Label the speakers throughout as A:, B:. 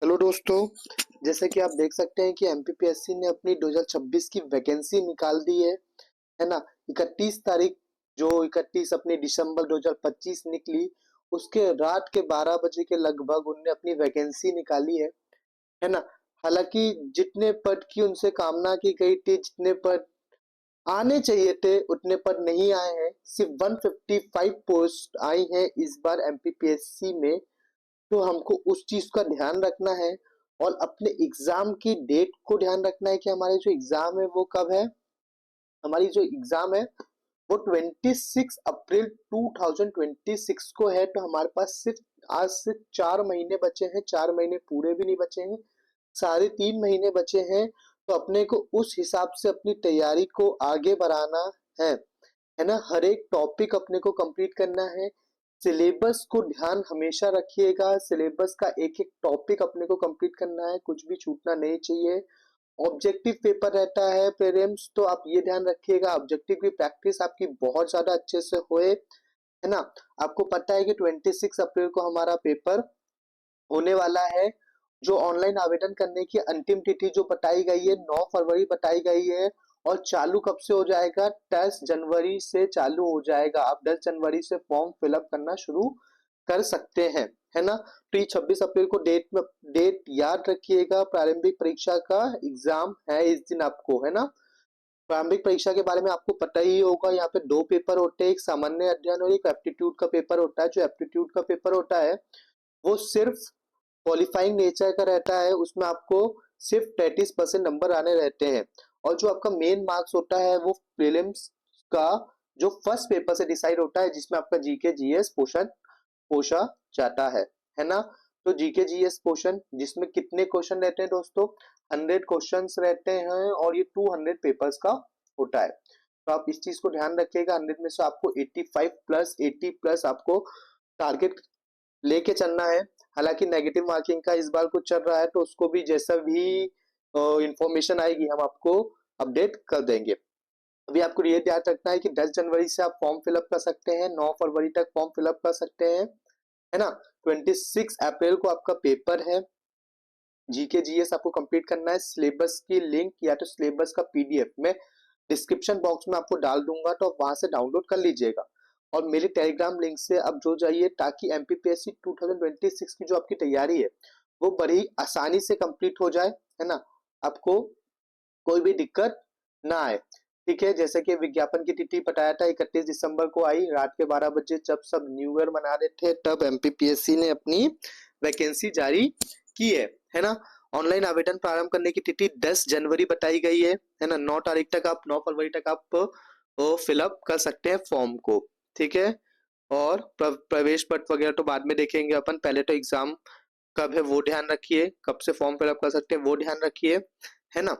A: Hello दोस्तों। जैसे कि आप देख सकते हैं कि एमपीपीएससी ने अपनी 2026 की वैकेंसी निकाल दी है ना। 31 तारीख, जो 31 अपनी दिसंबर 2025 निकली, उसके रात के 12 बजे के लगभग उनने अपनी वैकेंसी निकाली है ना। हालांकि जितने पद की उनसे कामना की गई थी, जितने पद आने चाहिए थे, उतने पद नहीं आए हैं। सिर्फ 155 पोस्ट आई हैं इस बार एमपीपीएससी में। तो हमको उस चीज का ध्यान रखना है और अपने एग्जाम की डेट को ध्यान रखना है कि हमारे जो एग्जाम है वो कब है। हमारी जो एग्जाम है वो 26 अप्रैल 2026 को है। तो हमारे पास सिर्फ आज से 4 महीने बचे हैं, 4 महीने पूरे भी नहीं बचे हैं, 3.5 महीने बचे हैं। तो अपने को उस हिसाब से अपनी तैयारी को आगे बढ़ाना है ना। हर एक टॉपिक अपने को कंप्लीट करना है। सिलेबस को ध्यान हमेशा रखिएगा, सिलेबस का एक एक टॉपिक अपने को कंप्लीट करना है, कुछ भी छूटना नहीं चाहिए। ऑब्जेक्टिव पेपर रहता है प्रीलिम्स, तो आप ये ध्यान रखिएगा ऑब्जेक्टिव की प्रैक्टिस आपकी बहुत ज्यादा अच्छे से होए, है ना। आपको पता है कि 26 अप्रैल को हमारा पेपर होने वाला है। जो ऑनलाइन आवेदन करने की अंतिम तिथि जो बताई गई है 9 फरवरी बताई गई है। और चालू कब से हो जाएगा? 10 जनवरी से चालू हो जाएगा। आप 10 जनवरी से फॉर्म फिलअप करना शुरू कर सकते हैं, है ना। तो ये 26 अप्रैल को डेट याद रखिएगा। प्रारंभिक परीक्षा का एग्जाम है इस दिन आपको, है ना। प्रारंभिक परीक्षा के बारे में आपको पता ही होगा। यहाँ पे दो पेपर होते हैं, एक सामान्य अध्ययन और एक एप्टीट्यूड का पेपर होता है। जो एप्टीट्यूड का पेपर होता है वो सिर्फ क्वालिफाइंग नेचर का रहता है, उसमें आपको सिर्फ 33% नंबर आने रहते हैं। और जो आपका मेन मार्क्स होता है वो प्रीलिम्स का जो फर्स्ट पेपर से डिसाइड होता है, जिसमें आपका जीके जीएस पोषण पोषा जाता है ना। तो जीके जीएस पोर्शन जिसमें कितने क्वेश्चन रहते हैं दोस्तों? 100 क्वेश्चंस रहते हैं और ये 200 पेपर्स का होता है। तो आप इस चीज को ध्यान रखिएगा। 100 में से आपको 85 प्लस 80 प्लस आपको टारगेट लेके चलना है। हालांकि नेगेटिव मार्किंग का इस बार कुछ चल रहा है, तो उसको भी जैसा भी इंफॉर्मेशन आएगी हम आपको अपडेट कर देंगे। अभी आपको ये ध्यान रखना है कि 10 जनवरी से आप फॉर्म फिलअप कर सकते हैं, 9 फरवरी तक फॉर्म फिलअप कर सकते हैं, है ना। 26 अप्रैल को आपका पेपर है। जीके जीएस आपको कंप्लीट करना है। सिलेबस की लिंक या तो सिलेबस का पीडीएफ में डिस्क्रिप्शन बॉक्स में आपको डाल दूंगा, तो आप वहां से डाउनलोड कर लीजिएगा। और मेरी टेलीग्राम लिंक से आप जुड़ जाइए, ताकि एमपीपीएससी 2026 की जो आपकी तैयारी है वो बड़ी आसानी से कंप्लीट हो जाए, है ना। आपको कोई भी दिक्कत ना आए। ठीक है, जैसे कि विज्ञापन की तिथि बताया था 31 दिसंबर को आई रात के 12 बजे, जब सब न्यू ईयर मना रहे थे, तब एमपीपीएससी ने अपनी वैकेंसी जारी की है ना। ऑनलाइन आवेदन प्रारंभ करने की तिथि 10 जनवरी बताई गई है ना। 9 तारीख तक आप 9 फरवरी तक आप फिलअप कर सकते हैं फॉर्म को। ठीक है। और प्रवेश पत्र वगैरह तो बाद में देखेंगे अपन, पहले तो एग्जाम कब है वो ध्यान रखिए, कब से फॉर्म फिलअप कर सकते हैं वो ध्यान रखिए, है ना।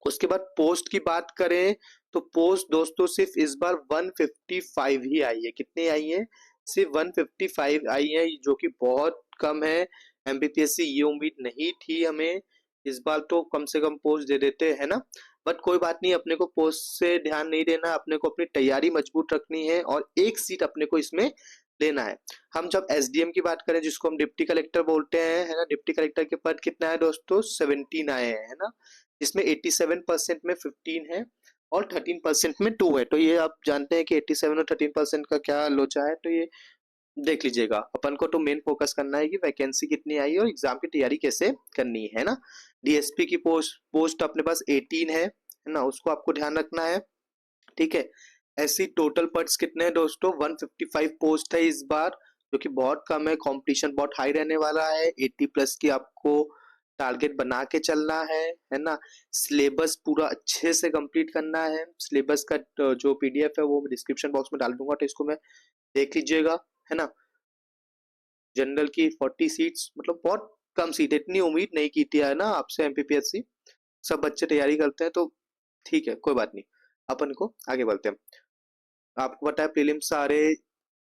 A: उसके बाद पोस्ट की बात करें तो पोस्ट दोस्तों सिर्फ इस बार 155 ही आई है। कितनी आई है? सिर्फ 155 आई है, जो कि बहुत कम है। एमपीपीएससी ये उम्मीद नहीं थी हमें, इस बार तो कम से कम पोस्ट दे देते, है ना। बट कोई बात नहीं, अपने को पोस्ट से ध्यान नहीं देना, अपने को अपनी तैयारी मजबूत रखनी है और एक सीट अपने को इसमें लेना है। हम जब एसडीएम की बात करें, जिसको हम डिप्टी कलेक्टर बोलते हैं, है ना, डिप्टी कलेक्टर के पद कितना है दोस्तों? 17 आए हैं, है ना। इसमें 87% में 15 है और 13% में 2 है। तो ये आप जानते हैं कि 87 और 13% का क्या लोचा है, तो ये देख लीजिएगा। अपन को तो मेन फोकस करना है कि वैकेंसी कितनी आई है और एग्जाम की तैयारी कैसे करनी है ना। डीएसपी की पोस्ट अपने पास 18 है ना, उसको आपको ध्यान रखना है। ठीक है। ऐसी टोटल पट्स कितने हैं दोस्तों? 155 पोस्ट है इस बार, जो कि बहुत कम है। कंपटीशन बहुत हाई रहने वाला है। 80 प्लस की आपको टारगेट बना के चलना है ना। सिलेबस पूरा अच्छे से कंप्लीट करना है। सिलेबस का जो पीडीएफ है वो डिस्क्रिप्शन बॉक्स में डाल दूंगा, तो इसको मैं देख लीजिएगा, है ना। जनरल की 40 सीट्स, मतलब बहुत कम सीट है, इतनी उम्मीद नहीं की थी, है ना, आपसे एमपीपीएससी। सब बच्चे तैयारी करते हैं, तो ठीक है, कोई बात नहीं। अपन को आगे बढ़ते हैं। आपको पता है प्रीलिम्स सारे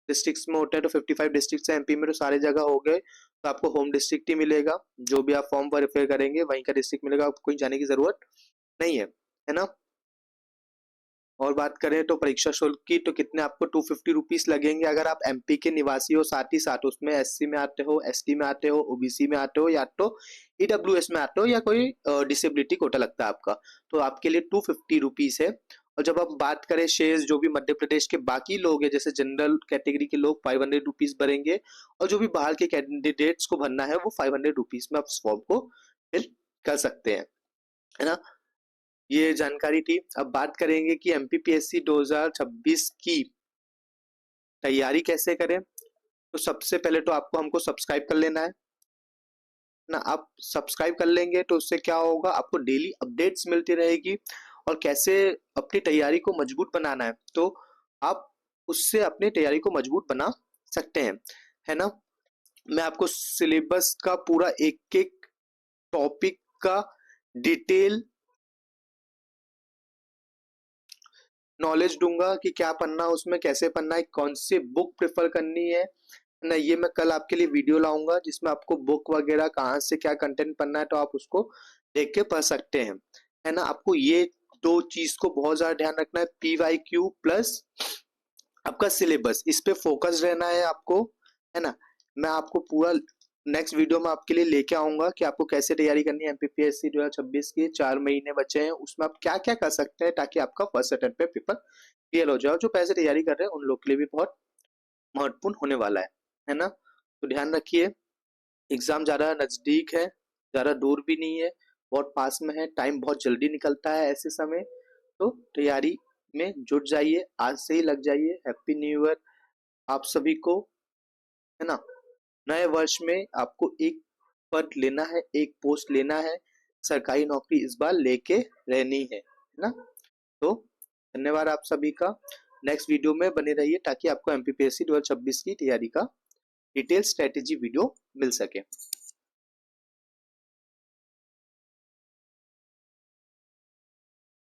A: डिस्ट्रिक्ट्स में होते हैं, तो 55 डिस्ट्रिक्ट है एमपी में, तो सारे जगह हो गए। तो आपको होम डिस्ट्रिक्ट ही मिलेगा, जो भी आप फॉर्म वेरीफाई करेंगे वहीं का डिस्ट्रिक्ट मिलेगा, आपको कहीं जाने की जरूरत नहीं है ना। और बात करें तो परीक्षा शुल्क की, तो कितने आपको 250 रुपीज लगेंगे अगर आप एमपी के निवासी हो, साथ ही साथ उसमें एससी में आते हो, एसटी में आते हो, ओबीसी में आते हो, या तो ईडब्ल्यूएस में आते हो, या कोई डिसेबिलिटी कोटा लगता है आपका, तो आपके लिए 250 रुपीज है। और जब आप बात करें शेष जो भी मध्य प्रदेश के बाकी लोग हैं, जैसे जनरल कैटेगरी के लोग 500 रुपीज भरेंगे, और जो भी बाहर के कैंडिडेट्स को भरना है वो 500 रुपीज में आप इस फॉर्म को फिल कर सकते हैं, है ना। ये जानकारी थी। अब बात करेंगे कि एमपीपीएससी 2026 की तैयारी कैसे करें। तो सबसे पहले तो आपको हमको सब्सक्राइब कर लेना है ना। आप सब्सक्राइब कर लेंगे तो उससे क्या होगा, आपको डेली अपडेट्स मिलती रहेगी, और कैसे अपनी तैयारी को मजबूत बनाना है, तो आप उससे अपनी तैयारी को मजबूत बना सकते हैं, है ना। मैं आपको सिलेबस का पूरा एक एक टॉपिक का डिटेल नॉलेज दूंगा कि क्या पढ़ना है उसमें, कैसे पढ़ना है, कौन सी बुक प्रेफर करनी है ना। ये मैं कल आपके लिए वीडियो लाऊंगा जिसमें आपको बुक वगैरह कहाँ से क्या कंटेंट पढ़ना है, तो आप उसको देख के पढ़ सकते हैं, है ना। आपको ये दो चीज को बहुत ज्यादा ध्यान रखना है, पीवाईक्यू प्लस आपका सिलेबस, इस पे फोकस रहना है आपको, है ना। मैं आपको पूरा नेक्स्ट वीडियो में आपके लिए लेके आऊंगा कि आपको कैसे तैयारी करनी है एमपीपीएससी 2026 की। 4 महीने बचे हैं, उसमें आप क्या क्या कर सकते हैं ताकि आपका फर्स्ट अटेम्प्ट पे पेपर क्लियर हो जाए। जो पैसे तैयारी कर रहे हैं उन लोग के लिए भी बहुत महत्वपूर्ण होने वाला है ना। तो ध्यान रखिए, एग्जाम ज्यादा नजदीक है, ज्यादा दूर भी नहीं है, बहुत पास में है, टाइम बहुत जल्दी निकलता है ऐसे समय। तो तैयारी में जुट जाइए, आज से ही लग जाइए। हैप्पी न्यू ईयर आप सभी को, है ना। नए वर्ष में आपको एक पद लेना है, एक पोस्ट लेना है, सरकारी नौकरी इस बार लेके रहनी है ना। तो धन्यवाद आप सभी का। नेक्स्ट वीडियो में बने रहिए ताकि आपको एमपीपीएससी 2026 की तैयारी का डिटेल स्ट्रेटेजी वीडियो मिल सके।